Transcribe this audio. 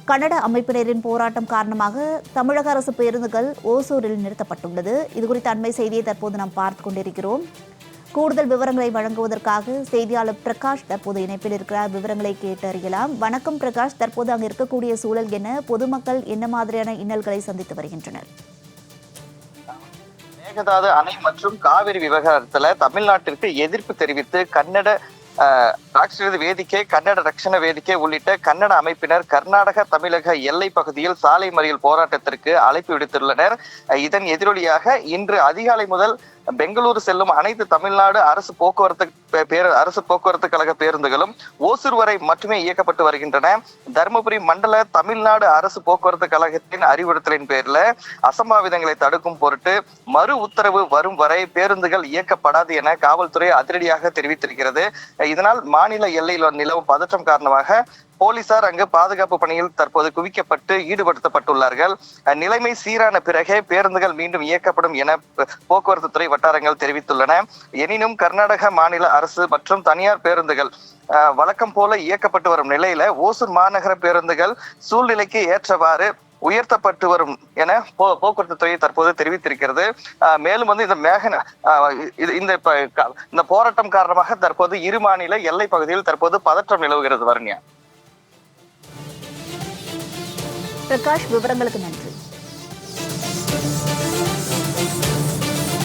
கன்னட அமைப்பினரின் போராட்டம் காரணமாக தமிழக அரசு பேருந்துகள் ஓசூரில் நிறுத்தப்பட்டுள்ளது. இதுகுறித்த அண்மை செய்தியை தற்போது நாம் பார்த்து கொண்டிருக்கிறோம். கூடுதல் விவரங்களை வழங்குவதற்காக செய்தியாளர் பிரகாஷ் தற்போது இணைப்பில் இருக்கிறார். விவரங்களை கேட்டறியலாம். வணக்கம் பிரகாஷ், தற்போது அங்கு இருக்கக்கூடிய சூழல் என்ன? பொதுமக்கள் என்ன மாதிரியான இன்னல்களை சந்தித்து வருகின்றனர்? மேகதாது அணை மற்றும் காவிரி விவகாரத்துல தமிழ்நாட்டிற்கு எதிர்ப்பு தெரிவித்து கன்னட ராஷ்டிரிய வேதிக்கை, கன்னட ரக்ஷண வேதிக்கை உள்ளிட்ட கன்னட அமைப்பினர் கர்நாடக தமிழக எல்லை பகுதியில் சாலை மறியல் போராட்டத்திற்கு அழைப்பு விடுத்துள்ளனர். இதன் எதிரொலியாக இன்று அதிகாலை முதல் பெங்களூரு செல்லும் அனைத்து தமிழ்நாடு அரசு போக்குவரத்து கழக பேருந்துகளும் ஓசூர் வரை மட்டுமே இயக்கப்பட்டு வருகின்றன. தருமபுரி மண்டல தமிழ்நாடு அரசு போக்குவரத்து கழகத்தின் அறிவுறுத்தலின் பேரில் அசம்பாவிதங்களை தடுக்கும் பொருட்டு மறு உத்தரவு வரும் வரை பேருந்துகள் இயக்கப்படாது என காவல்துறை அதிரடியாக தெரிவித்திருக்கிறது. இதனால் மாநில எல்லையில் நிலவும் பதற்றம் காரணமாக போலீசார் அங்கு பாதுகாப்பு பணியில் தற்போது குவிக்கப்பட்டு ஈடுபடுத்தப்பட்டுள்ளார்கள். நிலைமை சீரான பிறகே பேருந்துகள் மீண்டும் இயக்கப்படும் என போக்குவரத்து துறை வட்டாரங்கள் தெரிவித்துள்ளன. எனினும் கர்நாடக மாநில அரசு மற்றும் தனியார் பேருந்துகள் வழக்கம் போல இயக்கப்பட்டு வரும் நிலையில ஓசூர் மாநகர பேருந்துகள் சூழ்நிலைக்கு ஏற்றவாறு உயர்த்தப்பட்டு வரும் என போக்குவரத்து துறை தற்போது தெரிவித்திருக்கிறது. மேலும் இந்த போராட்டம் காரணமாக தற்போது இரு மாநில எல்லை பகுதியில் தற்போது பதற்றம் நிலவுகிறது. வருண்யா. பிரகாஷ், விவரங்களுக்கு நன்றி.